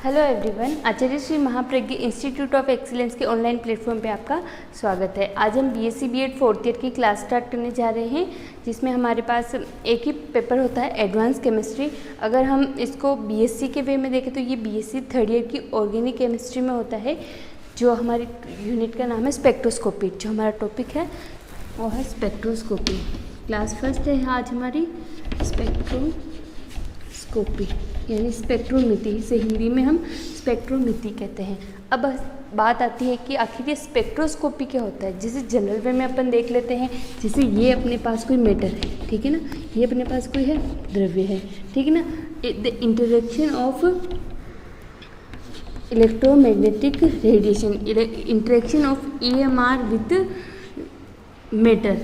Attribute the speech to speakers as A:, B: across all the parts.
A: Hello everyone, Acharya Shri Mahapragya institute of excellence के online platform पे आपका स्वागत है। आज हम बीएससी बीएड फोर्थ ईयर की क्लास स्टार्ट करने जा रहे हैं, जिसमें हमारे पास एक ही पेपर होता है, एडवांस केमिस्ट्री। अगर हम इसको बीएससी के वे में देखें तो ये बीएससी थर्ड ईयर की ऑर्गेनिक केमिस्ट्री में होता है। जो हमारी यूनिट का नाम है स्पेक्ट्रोस्कोपी। जो हमारा टॉपिक है वो है स्पेक्ट्रोस्कोपी। क्लास फर्स्ट है आज हमारी स्पेक्ट्रोस्कोपी यानी स्पेक्ट्रोमिति। इसे हिंदी में हम स्पेक्ट्रोमिति कहते हैं। अब बात आती है कि आखिर ये स्पेक्ट्रोस्कोपी क्या होता है। जैसे जनरल वे में अपन देख लेते हैं, जैसे ये अपने पास कोई मैटर है, ठीक है ना, ये अपने पास कोई है द्रव्य है, ठीक है ना। The interaction of electromagnetic radiation, interaction of EMR with matter,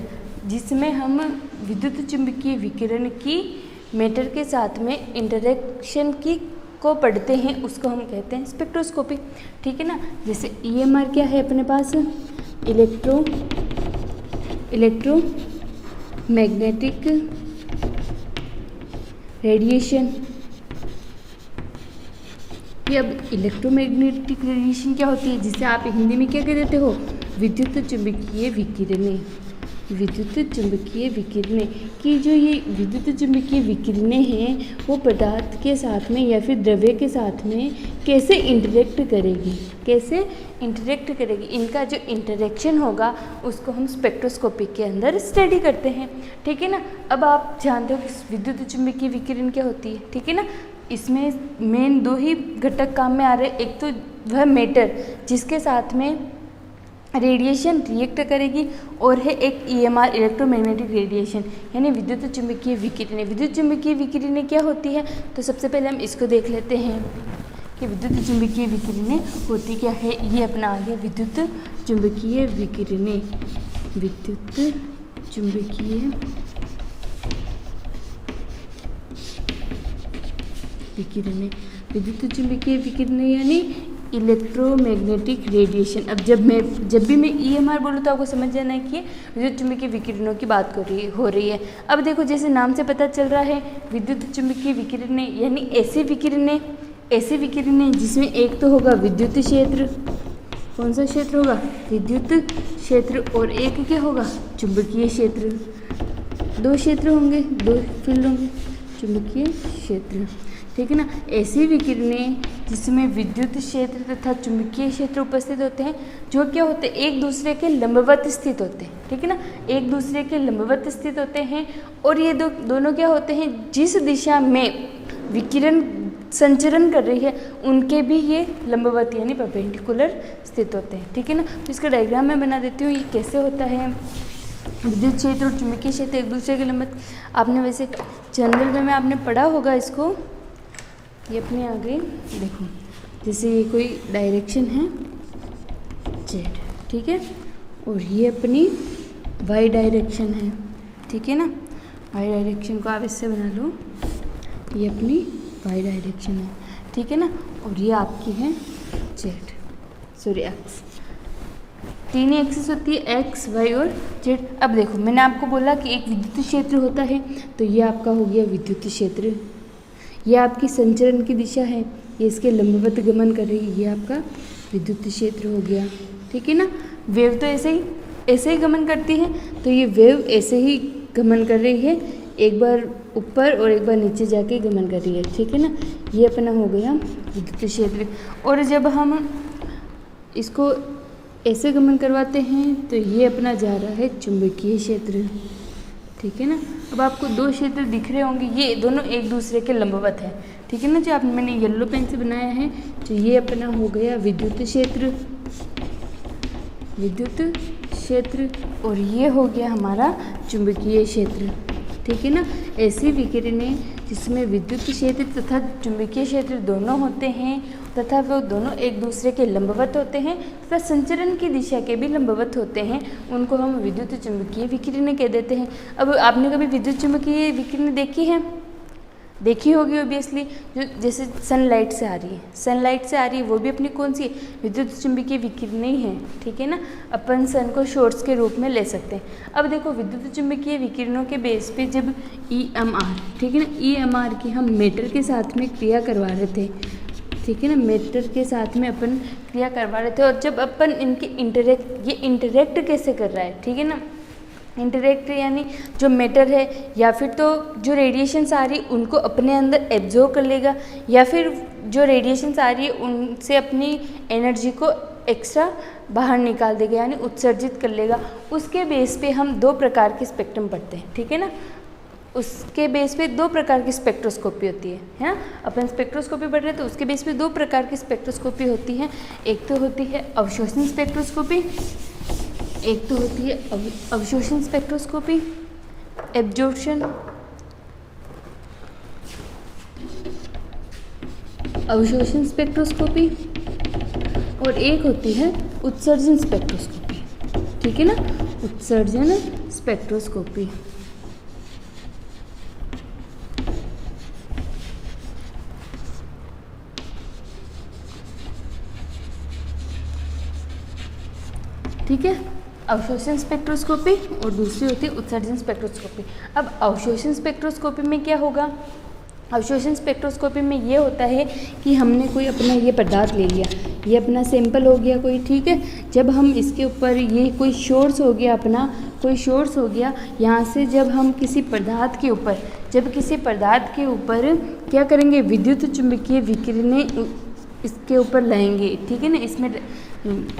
A: जिसमें हम विद्युत चुंबकीय विकिरण की मैटर के साथ में इंटरेक्शन की को पढ़ते हैं, उसको हम कहते हैं स्पेक्ट्रोस्कोपी, ठीक है ना। जैसे ईएमआर क्या है अपने पास, इलेक्ट्रोमैग्नेटिक रेडिएशन। ये अब इलेक्ट्रोमैग्नेटिक रेडिएशन क्या होती है, जिसे आप हिंदी में क्या कह देते हो, विद्युत चुंबकीय विकिरणें। विद्युत चुंबकीय विकिरणें की जो ये विद्युत चुंबकीय विकिरणें हैं वो पदार्थ के साथ में या फिर द्रव्य के साथ में कैसे इंटरेक्ट करेगी, इनका जो इंटरेक्शन होगा उसको हम स्पेक्ट्रोस्कोपी के अंदर स्टडी करते हैं, ठीक है ना। अब आप जानते हो कि विद्युत चुंबकीय विकिरण क्या होती है, ठीक है ना। इसमें मेन दो ही घटक काम में आ रहे हैं। एक तो वह मैटर जिसके साथ में रेडिएशन रिएक्ट करेगी, और है एक ईएमआर इलेक्ट्रोमैग्नेटिक रेडिएशन यानी विद्युत चुंबकीय विकिरणें। विद्युत चुंबकीय विकिरणें क्या होती है, तो सबसे पहले हम इसको देख लेते हैं कि विद्युत चुंबकीय विकिरणें होती क्या है। ये अपना आ गया विद्युत चुंबकीय विकिरणें। विद्युत चुंबकीय विकिरणें, विद्युत चुंबकीय विकिरणें यानी इलेक्ट्रोमैग्नेटिक रेडिएशन। अब जब भी मैं ईएमआर बोलूँ तो आपको समझ जाना है कि विद्युत चुंबकीय विकिरणों की बात हो रही है। अब देखो, जैसे नाम से पता चल रहा है विद्युत चुंबकीय विकिरणें यानी ऐसी विकिरणें जिसमें एक तो होगा विद्युत क्षेत्र। कौन सा क्षेत्र होगा, विद्युत क्षेत्र, और एक क्या होगा, चुंबकीय क्षेत्र। दो क्षेत्र होंगे, दो फील्ड होंगे, चुंबकीय क्षेत्र, ठीक है ना। ऐसी विकिरणें जिसमें विद्युत क्षेत्र तथा चुंबकीय क्षेत्र उपस्थित होते हैं, जो क्या होते हैं, एक दूसरे के लंबवत स्थित होते हैं, ठीक है ना, एक दूसरे के लंबवत स्थित होते हैं। और ये दोनों क्या होते हैं, जिस दिशा में विकिरण संचरण कर रही है उनके भी ये लंबवत यानी परपेंडिकुलर स्थित होते हैं, ठीक है ना। तो इसका डायग्राम मैं बना देती हूँ, ये कैसे होता है। विद्युत क्षेत्र और चुंबकीय क्षेत्र एक दूसरे के लंबवत, आपने वैसे जनरल में आपने पढ़ा होगा इसको। ये अपने आगे देखो, जैसे ये कोई डायरेक्शन है जेड, ठीक है, और ये अपनी वाई डायरेक्शन है, ठीक है ना। वाई डायरेक्शन को आप इससे बना लो, ये अपनी वाई डायरेक्शन है, ठीक है ना, और ये आपकी है जेड, सॉरी एक्स। तीन ही एक्सिस होती है, एक्स, वाई और जेड। अब देखो, मैंने आपको बोला कि एक विद्युत क्षेत्र होता है, तो ये आपका हो गया विद्युत क्षेत्र। ये आपकी संचरण की दिशा है, ये इसके लंबवत गमन कर रही है, ये आपका विद्युत क्षेत्र हो गया, ठीक है ना। वेव तो ऐसे ही गमन करती है, तो ये वेव ऐसे ही गमन कर रही है, एक बार ऊपर और एक बार नीचे जाके गमन कर रही है, ठीक है ना। ये अपना हो गया विद्युत क्षेत्र। और जब हम इसको ऐसे गमन करवाते हैं तो ये अपना जा रहा है चुंबकीय क्षेत्र, ठीक है ना। अब आपको दो क्षेत्र दिख रहे होंगे, ये दोनों एक दूसरे के लंबवत है, ठीक है ना। जो मैंने येलो पेन से बनाया है, तो ये अपना हो गया विद्युत क्षेत्र, और ये हो गया हमारा चुंबकीय क्षेत्र, ठीक है ना। ऐसी विकिरणें जिसमें विद्युत क्षेत्र तथा चुंबकीय क्षेत्र दोनों होते हैं तथा वो दोनों एक दूसरे के लंबवत होते हैं तथा संचरण की दिशा के भी लंबवत होते हैं, उनको हम विद्युत चुंबकीय विकिरणें कह देते हैं। अब आपने कभी विद्युत चुंबकीय विकिरणें देखी होगी ऑब्वियसली। जो जैसे सनलाइट से आ रही है, वो भी अपनी कौन सी विद्युत चुंबकीय विकिरणें ही है, ठीक है ना। अपन सन को सोर्स के रूप में ले सकते हैं। अब देखो, विद्युत चुंबकीय विकिरणों के बेस पे जब ईएमआर, ठीक है ना, ईएमआर की हम मैटर के साथ में क्रिया करवा रहे थे, ठीक है ना, मैटर के साथ में अपन क्रिया करवा रहे थे। और जब अपन इनके ये इंटरेक्ट कैसे कर रहा है, ठीक है ना, इंटरेक्ट यानी जो मैटर है या फिर तो जो रेडिएशंस आ रही उनको अपने अंदर एब्जॉर्ब कर लेगा, या फिर जो रेडिएशंस आ रही है उनसे अपनी एनर्जी को एक्स्ट्रा बाहर निकाल देगा यानी उत्सर्जित कर लेगा। उसके बेस पे हम 2 प्रकार के स्पेक्ट्रम पढ़ते हैं, ठीक है ना, उसके बेस पे 2 प्रकार की स्पेक्ट्रोस्कोपी होती है ना। अपन स्पेक्ट्रोस्कोपी पढ़ रहे हैं तो उसके बेस पे 2 प्रकार की स्पेक्ट्रोस्कोपी होती है। एक तो होती है अवशोषण स्पेक्ट्रोस्कोपी, एक तो होती है अवशोषण स्पेक्ट्रोस्कोपी, एब्जॉर्प्शन, अवशोषण स्पेक्ट्रोस्कोपी, और एक होती है उत्सर्जन स्पेक्ट्रोस्कोपी, ठीक है ना, उत्सर्जन स्पेक्ट्रोस्कोपी। ठीक है, अवशोषण स्पेक्ट्रोस्कोपी और दूसरी होती है उत्सर्जन स्पेक्ट्रोस्कोपी। अब अवशोषण स्पेक्ट्रोस्कोपी में क्या होगा, अवशोषण स्पेक्ट्रोस्कोपी में ये होता है कि हमने कोई अपना ये पदार्थ ले लिया, ये अपना सैंपल हो गया कोई, ठीक है, जब हम इसके ऊपर ये कोई सोर्स हो गया, अपना कोई सोर्स हो गया, यहाँ से जब हम किसी पदार्थ के ऊपर क्या करेंगे, विद्युत चुंबकीय विकिरणें इसके ऊपर लाएंगे, ठीक है ना, इसमें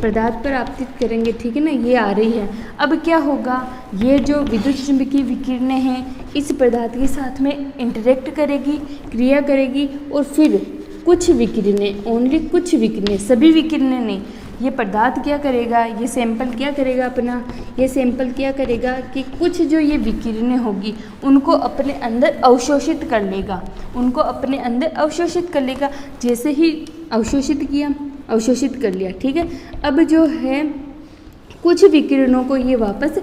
A: पदार्थ पर आपतित करेंगे, ठीक है ना, ये आ रही है। अब क्या होगा, ये जो विद्युत चुंबकीय विकिरणें हैं इस पदार्थ के साथ में इंटरेक्ट करेगी, क्रिया करेगी, और फिर कुछ विकिरणें, ओनली कुछ विकिरणें, सभी विकिरणें नहीं, ये पदार्थ क्या करेगा, ये सैंपल क्या करेगा अपना, ये सैंपल क्या करेगा कि कुछ जो ये विकिरणें होगी उनको अपने अंदर अवशोषित कर लेगा, उनको अपने अंदर अवशोषित कर लेगा। जैसे ही अवशोषित कर लिया, ठीक है, अब जो है कुछ विकिरणों को ये वापस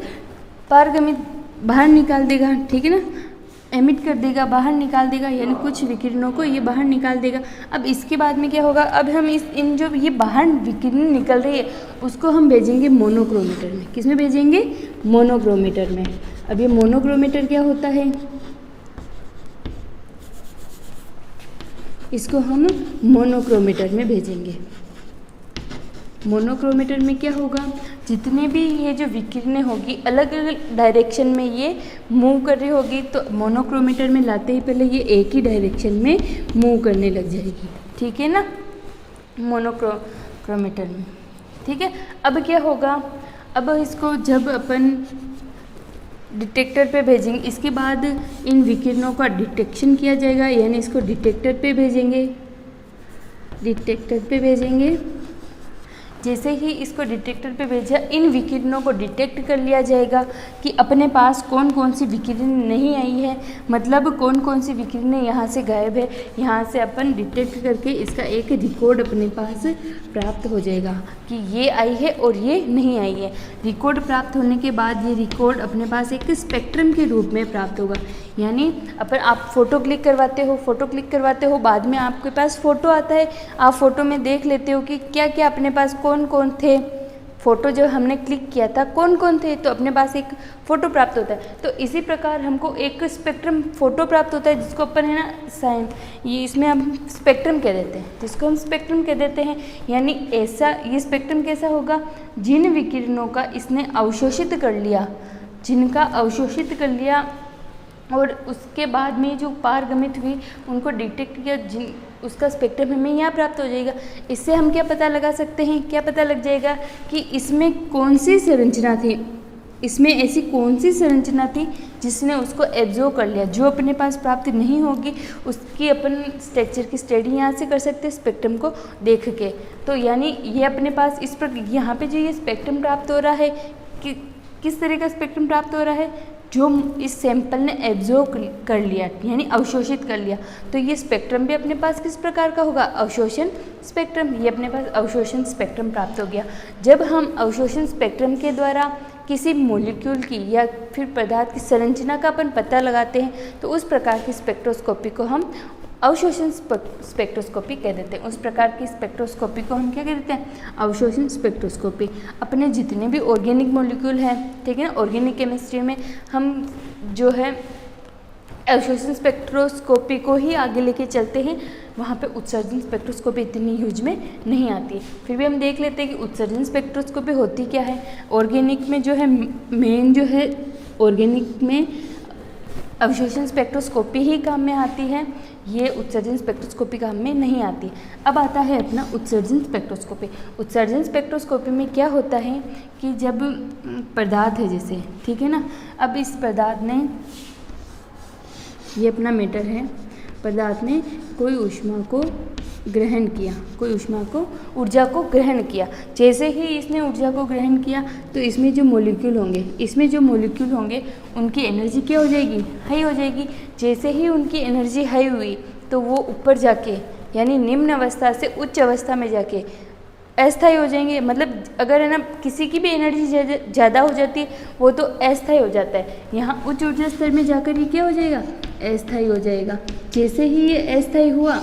A: पारगमित बाहर निकाल देगा, ठीक है ना, एमिट कर देगा, बाहर निकाल देगा, यानी कुछ विकिरणों को ये बाहर निकाल देगा। अब इसके बाद में क्या होगा, अब हम इन जो ये बाहर विकिरण निकल रही है उसको हम भेजेंगे मोनोक्रोमीटर में। किस में भेजेंगे, मोनोक्रोमीटर में। अब ये मोनोक्रोमीटर क्या होता है, इसको हम मोनोक्रोमीटर में भेजेंगे। मोनोक्रोमीटर में क्या होगा, जितने भी ये जो विकिरणें होगी अलग अलग डायरेक्शन में ये मूव कर रही होगी, तो मोनोक्रोमीटर में लाते ही पहले ये एक ही डायरेक्शन में मूव करने लग जाएगी, ठीक है ना, मोनोक्रोमीटर में, ठीक है। अब क्या होगा, अब इसको जब अपन डिटेक्टर पे भेजेंगे, इसके बाद इन विकिरणों का डिटेक्शन किया जाएगा, यानी इसको डिटेक्टर पे भेजेंगे। जैसे ही इसको डिटेक्टर पे भेजा, इन विकिरणों को डिटेक्ट कर लिया जाएगा कि अपने पास कौन कौन सी विकिरण नहीं आई है, मतलब कौन कौन सी विकिरणें यहाँ से गायब है। यहाँ से अपन डिटेक्ट करके इसका एक रिकॉर्ड अपने पास प्राप्त हो जाएगा कि ये आई है और ये नहीं आई है। रिकॉर्ड प्राप्त होने के बाद ये रिकॉर्ड अपने पास एक स्पेक्ट्रम के रूप में प्राप्त होगा, यानी आप फ़ोटो क्लिक करवाते हो, बाद में आपके पास फ़ोटो आता है, आप फ़ोटो में देख लेते हो कि क्या क्या अपने पास कौन कौन थे, फ़ोटो जो हमने क्लिक किया था कौन कौन थे, तो अपने पास एक फ़ोटो प्राप्त होता है। तो इसी प्रकार हमको एक स्पेक्ट्रम फ़ोटो प्राप्त होता है, जिसको अपन है ना ये इसमें हम स्पेक्ट्रम कह देते हैं, जिसको हम स्पेक्ट्रम कह देते हैं। यानी ऐसा ये स्पेक्ट्रम कैसा होगा, जिन विकिरणों का इसने अवशोषित कर लिया, और उसके बाद में जो पारगमित हुई उनको डिटेक्ट किया, उसका स्पेक्ट्रम हमें यहाँ प्राप्त हो जाएगा। इससे हम क्या पता लगा सकते हैं, क्या पता लग जाएगा कि इसमें कौन सी संरचना थी, इसमें ऐसी कौन सी संरचना थी जिसने उसको एब्जॉर्ब कर लिया। जो अपने पास प्राप्त नहीं होगी उसकी अपन स्ट्रक्चर की स्टडी यहाँ से कर सकते हैं स्पेक्ट्रम को देख के। तो यानी ये अपने पास इस पर यहाँ पे जो ये स्पेक्ट्रम प्राप्त हो रहा है कि किस तरह का स्पेक्ट्रम प्राप्त हो रहा है, जो इस सैंपल ने एब्जॉर्ब कर लिया यानी अवशोषित कर लिया। तो ये स्पेक्ट्रम भी अपने पास किस प्रकार का होगा, अवशोषण स्पेक्ट्रम। ये अपने पास अवशोषण स्पेक्ट्रम प्राप्त हो गया। जब हम अवशोषण स्पेक्ट्रम के द्वारा किसी मॉलिक्यूल की या फिर पदार्थ की संरचना का अपन पता लगाते हैं, तो उस प्रकार की स्पेक्ट्रोस्कोपी को हम अवशोषण स्पेक्ट्रोस्कोपी कह देते हैं। उस प्रकार की स्पेक्ट्रोस्कोपी को हम क्या कह देते हैं, अवशोषण स्पेक्ट्रोस्कोपी। अपने जितने भी ऑर्गेनिक मॉलिक्यूल हैं, ठीक है ना, ऑर्गेनिक केमिस्ट्री में हम जो है अवशोषण स्पेक्ट्रोस्कोपी को ही आगे लेके चलते हैं, वहाँ पे उत्सर्जन स्पेक्ट्रोस्कोपी इतनी यूज में नहीं आती है। फिर भी हम देख लेते हैं कि उत्सर्जन स्पेक्ट्रोस्कोपी होती क्या है। ऑर्गेनिक में जो है मेन जो है ऑर्गेनिक में अवशोषण स्पेक्ट्रोस्कोपी ही काम में आती है, ये उत्सर्जन स्पेक्ट्रोस्कोपी काम में नहीं आती। अब आता है अपना उत्सर्जन स्पेक्ट्रोस्कोपी। उत्सर्जन स्पेक्ट्रोस्कोपी में क्या होता है कि जब पदार्थ है जैसे, ठीक है ना, अब इस पदार्थ ने, ये अपना मीटर है, पदार्थ ने कोई ऊष्मा को ग्रहण किया, कोई ऊष्मा को, ऊर्जा को ग्रहण किया। जैसे ही इसने ऊर्जा को ग्रहण किया तो इसमें जो मॉलिक्यूल होंगे उनकी एनर्जी क्या हो जाएगी, हाई हो जाएगी। जैसे ही उनकी एनर्जी हाई हुई तो वो ऊपर जाके, यानी निम्न अवस्था से उच्च अवस्था में जाके अस्थायी हो जाएंगे। मतलब अगर है ना किसी की भी एनर्जी ज़्यादा हो जाती है वो तो अस्थायी हो जाता है, यहाँ उच्च ऊर्जा स्तर में जाकर ये क्या हो जाएगा, अस्थायी हो जाएगा। जैसे ही ये अस्थायी हुआ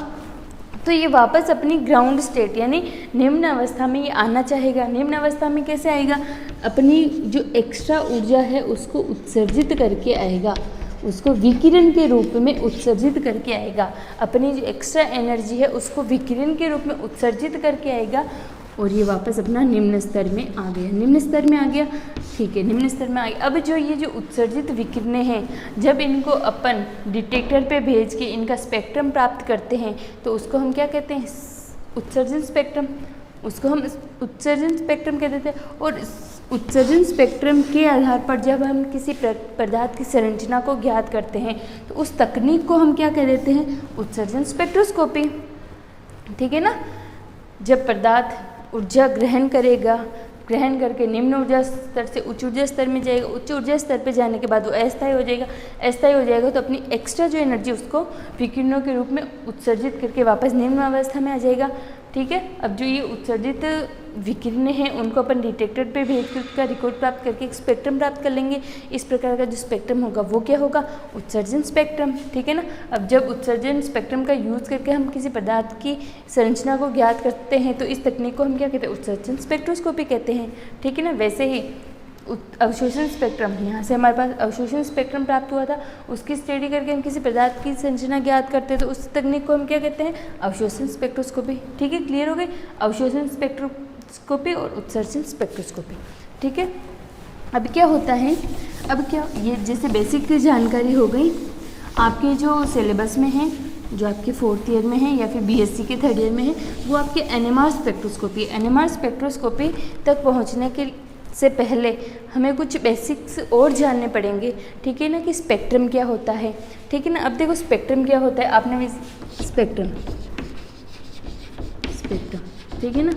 A: तो ये वापस अपनी ग्राउंड स्टेट यानी निम्न अवस्था में ये आना चाहेगा। निम्न अवस्था में कैसे आएगा, अपनी जो एक्स्ट्रा ऊर्जा है उसको उत्सर्जित करके आएगा, उसको विकिरण के रूप में उत्सर्जित करके आएगा। अपनी जो एक्स्ट्रा एनर्जी है उसको विकिरण के रूप में उत्सर्जित करके आएगा और ये वापस अपना निम्न स्तर में आ गया। निम्न स्तर में आ गया, ठीक है, निम्न स्तर में आ गया। अब जो ये जो उत्सर्जित विकिरणें हैं, जब इनको अपन डिटेक्टर पे भेज के इनका स्पेक्ट्रम प्राप्त करते हैं तो उसको हम क्या कहते हैं, उत्सर्जन स्पेक्ट्रम। उसको हम उत्सर्जन स्पेक्ट्रम कह देते हैं। और उत्सर्जन स्पेक्ट्रम के आधार पर जब हम किसी पदार्थ की संरचना को ज्ञात करते हैं तो उस तकनीक को हम क्या कह देते हैं, उत्सर्जन स्पेक्ट्रोस्कोपी, ठीक है ना। जब पदार्थ ऊर्जा ग्रहण करेगा, ग्रहण करके निम्न ऊर्जा स्तर से उच्च ऊर्जा स्तर में जाएगा, उच्च ऊर्जा स्तर पे जाने के बाद वो अस्थायी हो जाएगा। अस्थायी हो जाएगा तो अपनी एक्स्ट्रा जो एनर्जी उसको विकिरणों के रूप में उत्सर्जित करके वापस निम्न अवस्था में आ जाएगा, ठीक है। अब जो ये उत्सर्जित विकिरणें हैं उनको अपन डिटेक्टर पे भेज कर उसका रिकॉर्ड प्राप्त करके एक स्पेक्ट्रम प्राप्त कर लेंगे। इस प्रकार का जो स्पेक्ट्रम होगा वो क्या होगा, उत्सर्जन स्पेक्ट्रम, ठीक है ना। अब जब उत्सर्जन स्पेक्ट्रम का यूज़ करके हम किसी पदार्थ की संरचना को ज्ञात करते हैं तो इस तकनीक को हम क्या कहते हैं, उत्सर्जन स्पेक्ट्रोस्कोपी कहते हैं, ठीक है ना। वैसे ही अवशोषण स्पेक्ट्रम, यहाँ से हमारे पास अवशोषण स्पेक्ट्रम प्राप्त हुआ था, उसकी स्टडी करके हम किसी पदार्थ की संरचना ज्ञात करते हैं तो उस तकनीक को हम क्या कहते हैं, अवशोषण स्पेक्ट्रोस्कोपी, ठीक है। क्लियर हो गई, अवशोषण स्पेक्ट्रोस्कोपी और उत्सर्जन स्पेक्ट्रोस्कोपी, ठीक है। अब क्या होता है, अब क्या, ये जैसे बेसिक जानकारी हो गई आपके जो सिलेबस में है, जो आपके 4th ईयर में है या फिर BSc के 3rd ईयर में है, वो आपके NMR स्पेक्ट्रोस्कोपी। NMR स्पेक्ट्रोस्कोपी तक पहुँचने के से पहले हमें कुछ बेसिक्स और जानने पड़ेंगे, ठीक है ना, कि स्पेक्ट्रम क्या होता है, ठीक है ना। अब देखो स्पेक्ट्रम क्या होता है, आपने भी स्पेक्ट्रम, ठीक है ना,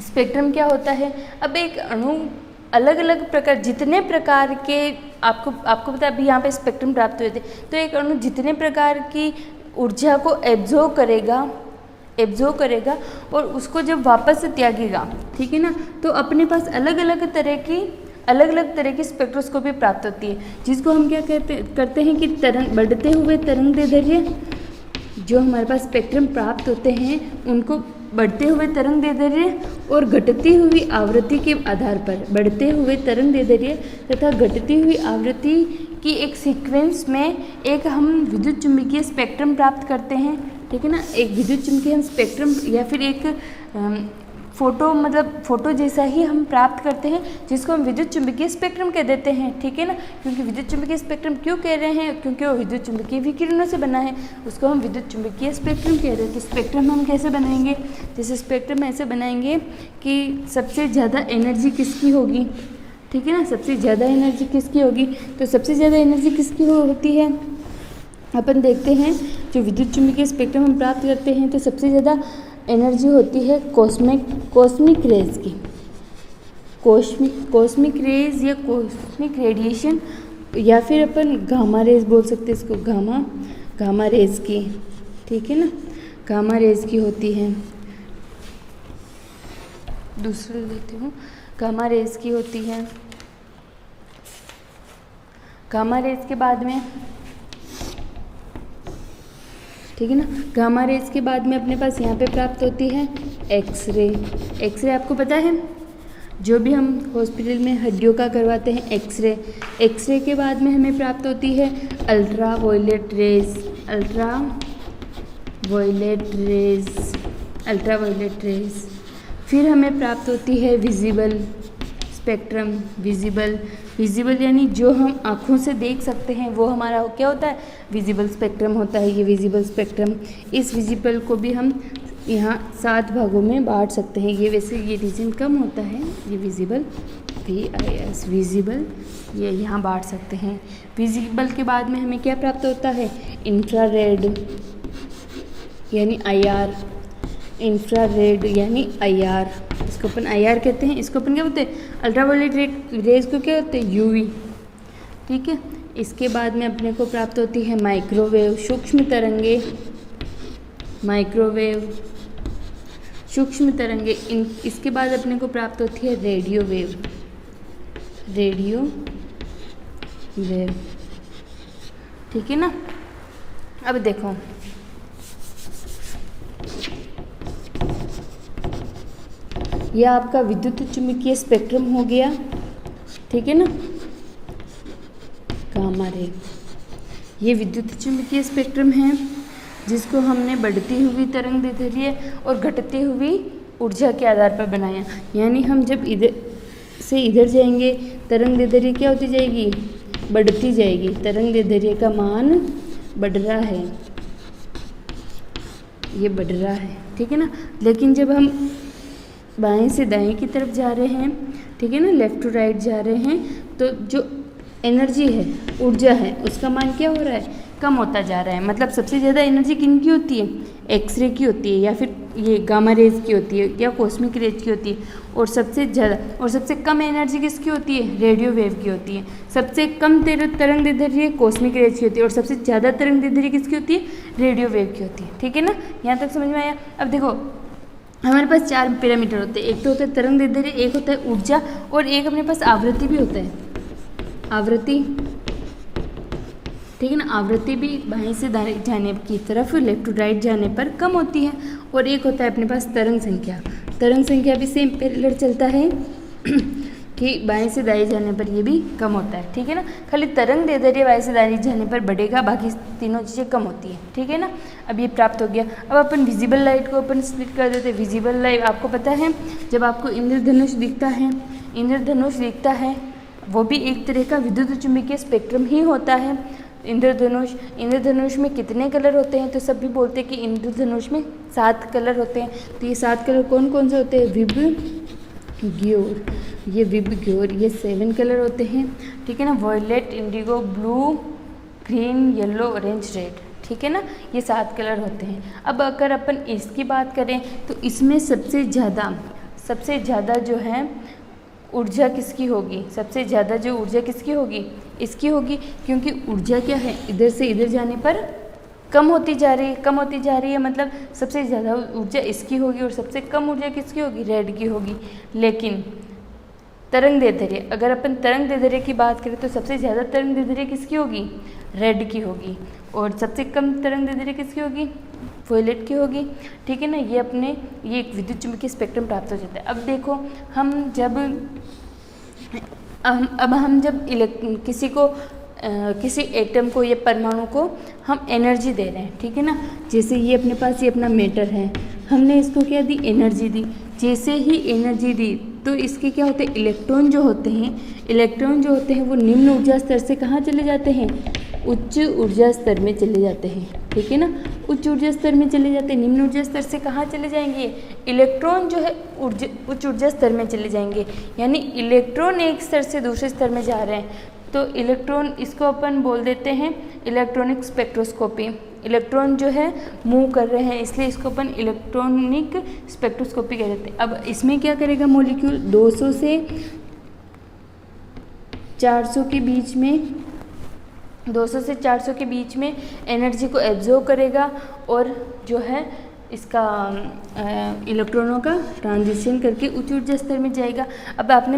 A: स्पेक्ट्रम क्या होता है। अब एक अणु अलग अलग प्रकार, जितने प्रकार के आपको पता है, अभी यहाँ पे स्पेक्ट्रम प्राप्त हुए थे, तो एक अणु जितने प्रकार की ऊर्जा को एब्जॉर्ब करेगा और उसको जब वापस से त्यागेगा, ठीक है ना, तो अपने पास अलग अलग तरह की स्पेक्ट्रोस्कोपी प्राप्त होती है, जिसको हम क्या करते हैं कि तरंग, बढ़ते हुए तरंगदैर्ध्य, जो हमारे पास स्पेक्ट्रम प्राप्त होते हैं उनको बढ़ते हुए तरंगदैर्ध्य और घटती हुई आवृत्ति के आधार पर, बढ़ते हुए तरंगदैर्ध्य तथा घटती हुई आवृत्ति की एक सीक्वेंस में एक हम विद्युत चुम्बकीय स्पेक्ट्रम प्राप्त करते हैं, ठीक है ना। एक विद्युत चुम्बकीय हम स्पेक्ट्रम या फिर एक फोटो जैसा ही हम प्राप्त करते हैं, जिसको हम विद्युत चुम्बकीय स्पेक्ट्रम कह देते हैं, ठीक है ना। क्योंकि विद्युत चुम्बकीय स्पेक्ट्रम क्यों कह रहे हैं, क्योंकि वो विद्युत चुम्बकीय विकिरणों से बना है, उसको हम विद्युत चुम्बकीय स्पेक्ट्रम कह रहे हैं। तो स्पेक्ट्रम हम कैसे बनाएंगे, जैसे स्पेक्ट्रम ऐसे बनाएंगे कि सबसे ज़्यादा एनर्जी किसकी होगी, ठीक है ना, सबसे ज़्यादा एनर्जी किसकी होगी। तो सबसे ज़्यादा एनर्जी किसकी होती है, अपन देखते हैं जो विद्युत चुम्बकीय स्पेक्ट्रम हम प्राप्त करते हैं तो सबसे ज़्यादा एनर्जी होती है कॉस्मिक रेज की, कॉस्मिक रेज या कॉस्मिक रेडिएशन, या फिर अपन गामा रेज बोल सकते हैं इसको, गामा रेज की, ठीक है ना, गामा रेज की होती है। दूसरे देती हूँ, गामा रेज की होती है। गामा रेज के बाद में, ठीक है ना, गामा रेज के बाद में अपने पास यहाँ पे प्राप्त होती है एक्सरे। एक्सरे आपको पता है जो भी हम हॉस्पिटल में हड्डियों का करवाते हैं एक्सरे, एक्सरे के बाद में हमें प्राप्त होती है ultraviolet rays, ultraviolet rays. फिर हमें प्राप्त होती है विजिबल स्पेक्ट्रम, विजिबल यानी जो हम आँखों से देख सकते हैं वो हमारा क्या होता है, विजिबल स्पेक्ट्रम होता है। ये विजिबल स्पेक्ट्रम, इस विजिबल को भी हम यहाँ 7 भागों में बांट सकते हैं। ये वैसे ये रीजन कम होता है, ये विजिबल VIS विजिबल, ये यहाँ बांट सकते हैं। विजिबल के बाद में हमें क्या प्राप्त होता है, इंफ्रारेड यानी IR, इंफ्रारेड यानी IR, इसको अपन IR कहते हैं। इसको अपन क्या बोलते हैं, अल्ट्रावायलेट रेज को क्या होते हैं, UV। ठीक है, इसके बाद में अपने को प्राप्त होती है माइक्रोवेव, सूक्ष्म तरंगे। इसके बाद अपने को प्राप्त होती है रेडियो वेव। ठीक है ना। अब देखो यह आपका विद्युत चुम्बकीय स्पेक्ट्रम हो गया, ठीक है ना, गामा रे। ये विद्युत चुम्बकीय स्पेक्ट्रम है जिसको हमने बढ़ती हुई तरंग दैर्ध्य और घटती हुई ऊर्जा के आधार पर बनाया। यानी हम जब इधर से इधर जाएंगे तरंग दैर्ध्य क्या होती जाएगी, बढ़ती जाएगी। तरंग दैर्ध्य का मान बढ़ रहा है, ये बढ़ रहा है, ठीक है ना। लेकिन जब हम बाएं से दाएं की तरफ जा रहे हैं, ठीक है ना, लेफ़्ट टू राइट जा रहे हैं, तो जो एनर्जी है, ऊर्जा है, उसका मान क्या हो रहा है, कम होता जा रहा है। मतलब सबसे ज़्यादा एनर्जी किन की होती है, एक्सरे की होती है, या फिर ये गामा रेज की होती है, या कॉस्मिक रेज की होती है। और सबसे ज़्यादा और सबसे कम एनर्जी किसकी होती है, रेडियो वेव की होती है। सबसे कम तरंग दैर्ध्य कॉस्मिक रेज की होती है और सबसे ज़्यादा तरंग दैर्ध्य किसकी होती है, रेडियो वेव की होती है। ठीक है ना, यहाँ तक समझ में आया। अब देखो हमारे पास 4 पैरामीटर होते हैं। एक तो होता है तरंग दैर्ध्य, एक होता है ऊर्जा, और एक अपने पास आवृत्ति भी होता है, आवृत्ति, ठीक है ना। आवृत्ति भी बाएं से दाएं जाने की तरफ, लेफ्ट टू राइट जाने पर कम होती है। और एक होता है अपने पास तरंग संख्या। तरंग संख्या भी सेम पैरेलल चलता है कि बाएं से दाएं जाने पर ये भी कम होता है, ठीक है ना। खाली तरंग दैर्ध्य बाएं से दाएं जाने पर बढ़ेगा, बाकी तीनों चीज़ें कम होती है, ठीक है ना। अब ये प्राप्त हो गया। अब अपन विजिबल लाइट को अपन स्प्लिट कर देते हैं। विजिबल लाइट आपको पता है, जब आपको इंद्रधनुष दिखता है, वो भी एक तरह का विद्युत चुम्बकीय स्पेक्ट्रम ही होता है। इंद्रधनुष में कितने कलर होते हैं, तो सब भी बोलते हैं कि इंद्रधनुष में 7 कलर होते हैं। तो ये 7 कलर कौन कौन से होते हैं, विबग्योर, ये 7 कलर होते हैं, ठीक है ना। Violet, indigo, blue, green, yellow, orange, red, ठीक है ना, ये 7 कलर होते हैं। अब अगर अपन इसकी बात करें तो इसमें सबसे ज़्यादा जो है ऊर्जा किसकी होगी, सबसे ज़्यादा जो ऊर्जा किसकी होगी, इसकी होगी, क्योंकि ऊर्जा क्या है, इधर से इधर जाने पर कम होती जा रही है। मतलब सबसे ज़्यादा ऊर्जा इसकी होगी और सबसे कम ऊर्जा किसकी होगी, रेड की होगी। लेकिन तरंग दैर्ध्य, अगर अपन तरंग दैर्ध्य की बात करें तो सबसे ज़्यादा तरंग दैर्ध्य किसकी होगी, रेड की होगी, और सबसे कम तरंग दैर्ध्य किसकी होगी, वॉयलेट की होगी, ठीक है ना। ये एक विद्युत चुम्बकीय स्पेक्ट्रम प्राप्त हो जाता है। अब देखो हम जब किसी एटम को या परमाणु को हम एनर्जी दे रहे हैं, ठीक है ना। जैसे ये अपने पास ये अपना मैटर है, हमने इसको क्या दी, एनर्जी दी। जैसे ही एनर्जी दी तो इसके क्या होते हैं, इलेक्ट्रॉन जो होते हैं वो निम्न ऊर्जा स्तर से कहाँ चले जाते हैं, उच्च ऊर्जा स्तर में चले जाते हैं, ठीक है ना। उच्च ऊर्जा स्तर में चले जाते हैं। निम्न ऊर्जा स्तर से कहाँ चले जाएंगे, इलेक्ट्रॉन जो है उच्च ऊर्जा स्तर में चले जाएंगे। यानी इलेक्ट्रॉन एक स्तर से दूसरे स्तर में जा रहे हैं, तो इलेक्ट्रॉन, इसको अपन बोल देते हैं इलेक्ट्रॉनिक स्पेक्ट्रोस्कोपी। इलेक्ट्रॉन जो है मूव कर रहे हैं, इसलिए इसको अपन इलेक्ट्रॉनिक स्पेक्ट्रोस्कोपी कह देते हैं। अब इसमें क्या करेगा मॉलिक्यूल, 200 से 400 के बीच में एनर्जी को एब्जॉर्ब करेगा, और जो है इसका इलेक्ट्रॉनों का ट्रांजिशन करके उच्च ऊर्जा स्तर में जाएगा। अब आपने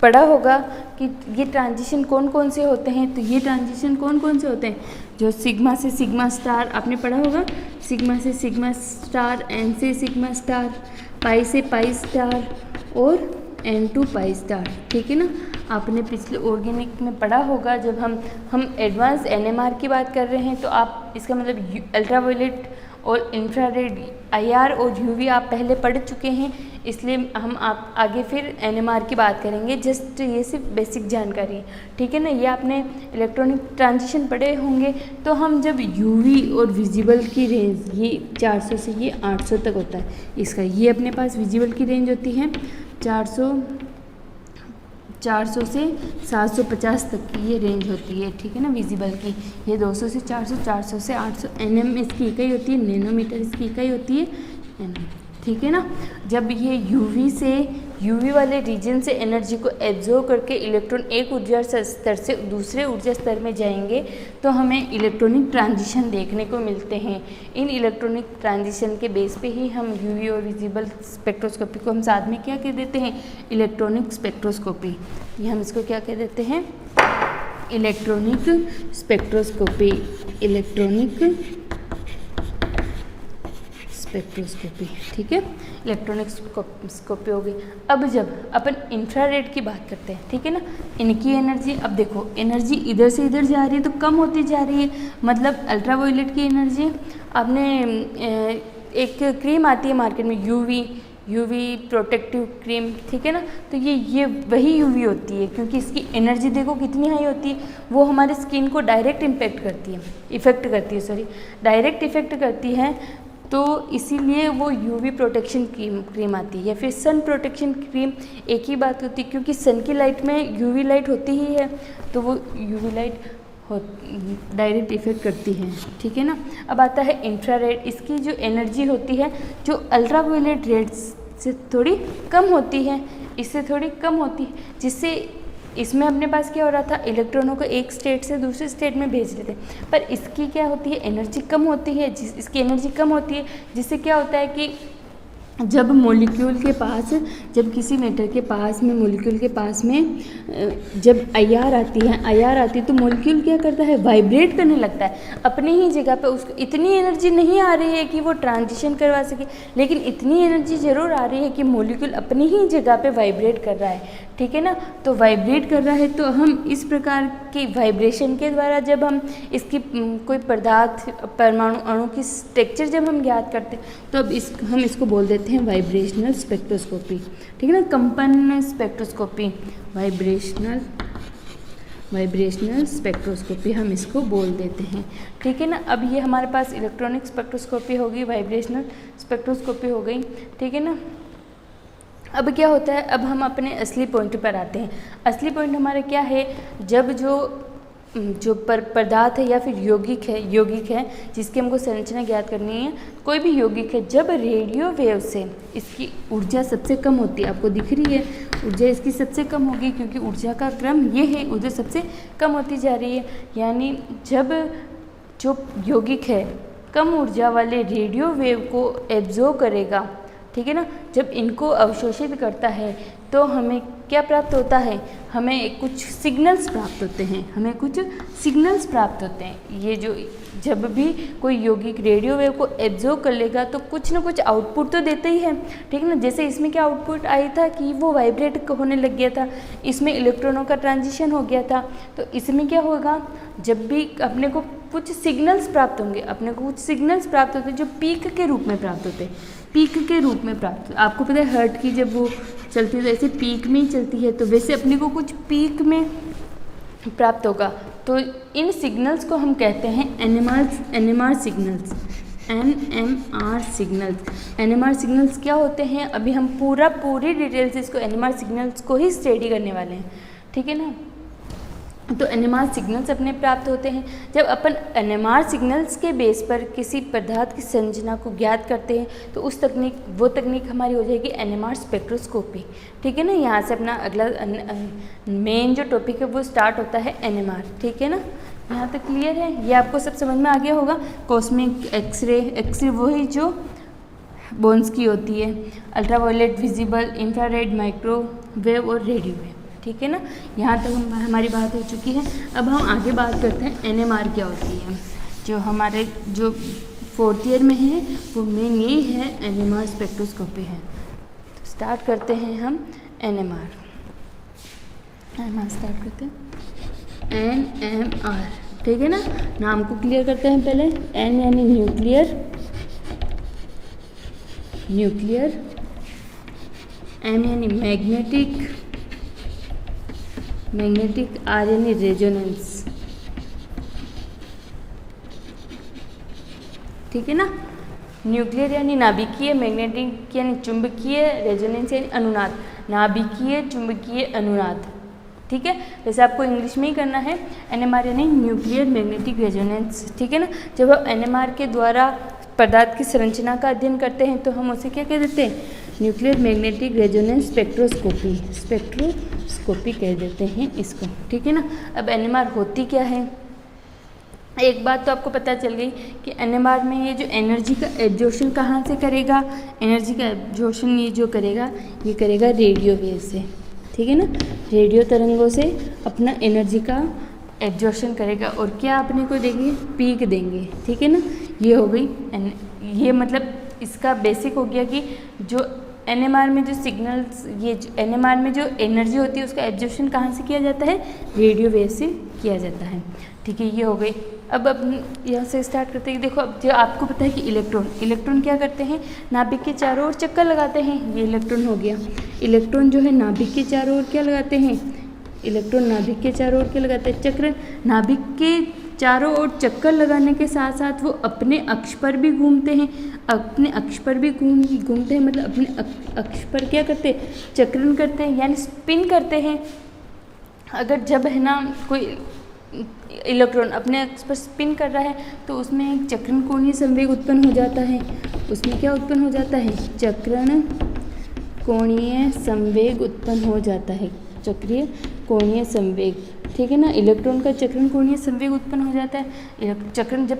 A: पढ़ा होगा कि ये ट्रांजिशन कौन कौन से होते हैं, तो ये ट्रांजिशन कौन कौन से होते हैं, जो सिग्मा से सिग्मा स्टार आपने पढ़ा होगा, सिग्मा से सिग्मा स्टार, एन से सिग्मा स्टार, पाई से पाई स्टार, और N2 पाई स्टार, ठीक है ना। आपने पिछले ऑर्गेनिक में पढ़ा होगा, जब हम एडवांस NMR की बात कर रहे हैं तो आप इसका मतलब अल्ट्रावायलेट और इंफ्रारेड IR और UV आप पहले पढ़ चुके हैं, इसलिए हम आप आगे फिर NMR की बात करेंगे। जस्ट ये सिर्फ बेसिक जानकारी है, ठीक है ना। ये आपने इलेक्ट्रॉनिक ट्रांजिशन पढ़े होंगे। तो हम जब UV और विजिबल की रेंज, ये 400 से ये 800 तक होता है इसका, ये अपने पास विजिबल की रेंज होती है 400 से 750 तक की ये रेंज होती है, ठीक है ना, विजिबल की। ये 200 से 400, 400 से 800 nm इसकी इकाई होती है, नैनोमीटर इसकी इकाई होती है nm, ठीक है ना। जब ये UV वाले रीजन से एनर्जी को एब्जॉर्ब करके इलेक्ट्रॉन एक ऊर्जा स्तर से दूसरे ऊर्जा स्तर में जाएंगे तो हमें इलेक्ट्रॉनिक ट्रांजिशन देखने को मिलते हैं। इन इलेक्ट्रॉनिक ट्रांजिशन के बेस पे ही हम UV और विजिबल स्पेक्ट्रोस्कोपी को हम साथ में क्या कह देते हैं, इलेक्ट्रॉनिक स्पेक्ट्रोस्कोपी। ये हम इसको क्या कह देते हैं, इलेक्ट्रॉनिक स्पेक्ट्रोस्कोपी, इलेक्ट्रॉनिक स्पेक्ट्रोस्कोपी, ठीक है। इलेक्ट्रॉनिक स्कोपी हो गई। अब जब अपन इंफ्रारेड की बात करते हैं, ठीक है ना, इनकी एनर्जी, अब देखो एनर्जी इधर से इधर जा रही है तो कम होती जा रही है। मतलब अल्ट्रावायलेट की एनर्जी, आपने एक क्रीम आती है मार्केट में UV प्रोटेक्टिव क्रीम, ठीक है ना, तो ये वही UV होती है, क्योंकि इसकी एनर्जी देखो कितनी हाई होती है। वो हमारे स्किन को डायरेक्ट इफेक्ट करती है, तो इसीलिए वो UV प्रोटेक्शन क्रीम आती है, या फिर सन प्रोटेक्शन क्रीम, एक ही बात होती है, क्योंकि सन की लाइट में UV लाइट होती ही है, तो वो UV लाइट डायरेक्ट इफेक्ट करती है, ठीक है ना। अब आता है इंफ्रारेड, इसकी जो एनर्जी होती है जो अल्ट्रावायलेट रेड्स से थोड़ी कम होती है, इससे थोड़ी कम होती है, जिससे इसमें अपने पास क्या हो रहा था, इलेक्ट्रॉनों को एक स्टेट से दूसरे स्टेट में भेज रहे थे, पर इसकी क्या होती है, एनर्जी कम होती है। इसकी एनर्जी कम होती है, जिससे क्या होता है कि जब किसी मैटर के पास में, मॉलिक्यूल के पास में जब IR आती है तो मॉलिक्यूल क्या करता है, वाइब्रेट करने लगता है अपनी ही जगह पे। उसको इतनी एनर्जी नहीं आ रही है कि वो ट्रांजिशन करवा सके, लेकिन इतनी एनर्जी ज़रूर आ रही है कि मॉलिक्यूल अपनी ही जगह पे वाइब्रेट कर रहा है, ठीक है ना। तो वाइब्रेट कर रहा है, तो हम इस प्रकार की वाइब्रेशन के द्वारा जब हम इसकी कोई पदार्थ, परमाणु, अणु की स्ट्रक्चर जब हम ज्ञात करते हैं, तो अब हम इसको बोल देते हैं वाइब्रेशनल स्पेक्ट्रोस्कोपी, ठीक है ना। कंपन स्पेक्ट्रोस्कोपी, वाइब्रेशनल स्पेक्ट्रोस्कोपी हम इसको बोल देते हैं, ठीक है ना। अब ये हमारे पास इलेक्ट्रॉनिक स्पेक्ट्रोस्कोपी होगी, वाइब्रेशनल स्पेक्ट्रोस्कोपी हो गई, ठीक है ना। अब क्या होता है, अब हम अपने असली पॉइंट पर आते हैं। असली पॉइंट हमारा क्या है, जब जो पदार्थ है या फिर यौगिक है जिसकी हमको संरचना ज्ञात करनी है, कोई भी यौगिक है, जब रेडियो वेव से इसकी ऊर्जा सबसे कम होती है, आपको दिख रही है ऊर्जा इसकी सबसे कम होगी, क्योंकि ऊर्जा का क्रम ये है, ऊर्जा सबसे कम होती जा रही है। यानी जब जो यौगिक है कम ऊर्जा वाले रेडियो वेव को एब्जॉर्ब करेगा, ठीक है ना, जब इनको अवशोषित करता है तो हमें क्या प्राप्त होता है, हमें कुछ सिग्नल्स प्राप्त होते हैं। ये जो जब भी कोई यौगिक रेडियो वेव को एब्जॉर्ब कर लेगा तो कुछ ना कुछ आउटपुट तो देता ही है, ठीक है ना। जैसे इसमें क्या आउटपुट आई था कि वो वाइब्रेट होने लग गया था, इसमें इलेक्ट्रॉनों का ट्रांजिशन हो गया था। तो इसमें क्या होगा, जब भी अपने को कुछ सिग्नल्स प्राप्त होंगे, जो पीक के रूप में प्राप्त होते हैं, आपको पता है हर्ट की जब वो चलती है तो ऐसे पीक में ही चलती है, तो वैसे अपने को कुछ पीक में प्राप्त होगा। तो इन सिग्नल्स को हम कहते हैं NMR सिग्नल्स क्या होते हैं, अभी हम पूरी डिटेल से इसको NMR सिग्नल्स को ही स्टडी करने वाले हैं, ठीक है ना। तो NMR सिग्नल्स अपने प्राप्त होते हैं जब अपन NMR सिग्नल्स के बेस पर किसी पदार्थ की संरचना को ज्ञात करते हैं, तो वो तकनीक हमारी हो जाएगी NMR स्पेक्ट्रोस्कोपी, ठीक है ना। यहाँ से अपना अगला मेन जो टॉपिक है वो स्टार्ट होता है NMR, ठीक है ना। यहाँ तक क्लियर है, ये आपको सब समझ में आ गया होगा। कॉस्मिक एक्सरे वही जो बोन्स की होती है, अल्ट्रावायलेट, विजिबल, इंफ्रारेड, माइक्रोवेव और रेडियो वेव, ठीक है ना। यहाँ तक हमारी बात हो चुकी है। अब हम आगे बात करते हैं NMR क्या होती है। जो हमारे जो 4th ईयर में है वो मेन यही है, NMR स्पेक्ट्रोस्कोपी है। तो स्टार्ट करते हैं हम NMR स्टार्ट करते हैं। NMR, ठीक है ना। नाम को क्लियर करते हैं पहले। N यानी न्यूक्लियर, M यानी मैग्नेटिक, R यानी रेजोनेंस, ठीक है ना। न्यूक्लियर यानी नाभिकीय, मैग्नेटिक यानी चुंबकीय, रेजोनेंस यानी अनुनाद, नाभिकीय चुंबकीय अनुनाद, ठीक है। वैसे आपको इंग्लिश में ही करना है। NMR यानी न्यूक्लियर मैग्नेटिक रेजोनेंस, ठीक है ना। जब हम NMR के द्वारा पदार्थ की संरचना का अध्ययन करते हैं तो हम उसे क्या कह देते हैं? न्यूक्लियर मैग्नेटिक रेजोनेंस स्पेक्ट्रोस्कोपी कह देते हैं इसको, ठीक है ना। अब NMR होती क्या है? एक बात तो आपको पता चल गई कि NMR में ये जो एनर्जी का एब्जॉर्प्शन कहाँ से करेगा? एनर्जी का एब्जॉर्प्शन ये जो करेगा, ये करेगा रेडियो वेव से, ठीक है ना। रेडियो तरंगों से अपना एनर्जी का एब्जॉर्प्शन करेगा और क्या अपने को देंगे? पीक देंगे, ठीक है ना। ये हो गई, ये मतलब इसका बेसिक हो गया कि जो NMR में जो सिग्नल्स, ये NMR में जो एनर्जी होती है उसका एब्जॉर्प्शन कहाँ से किया जाता है? रेडियो वेव से किया जाता है, ठीक है। ये हो गई। अब यहाँ से स्टार्ट करते हैं। देखो, अब जो आपको पता है कि इलेक्ट्रॉन क्या करते हैं? नाभिक के चारों ओर चक्कर लगाते हैं। ये इलेक्ट्रॉन हो गया। इलेक्ट्रॉन जो है नाभिक के चारों ओर क्या लगाते हैं? इलेक्ट्रॉन नाभिक के चारों ओर क्या लगाते हैं? चक्र। नाभिक के चारों ओर चक्कर लगाने के साथ साथ वो अपने अक्ष पर भी घूमते हैं। अपने अक्ष पर भी घूमते हैं, मतलब अपने अक्ष पर क्या करते हैं? चक्रण करते हैं, यानी स्पिन करते हैं। अगर जब है ना कोई इलेक्ट्रॉन अपने अक्ष पर स्पिन कर रहा है तो उसमें एक चक्रण कोणीय संवेग उत्पन्न हो जाता है। उसमें क्या उत्पन्न हो जाता है? चक्रण कोणीय संवेग उत्पन्न हो जाता है, चक्रीय कोणीय संवेग, ठीक है ना। इलेक्ट्रॉन का चक्रण कोणीय संवेग उत्पन्न हो जाता है। जब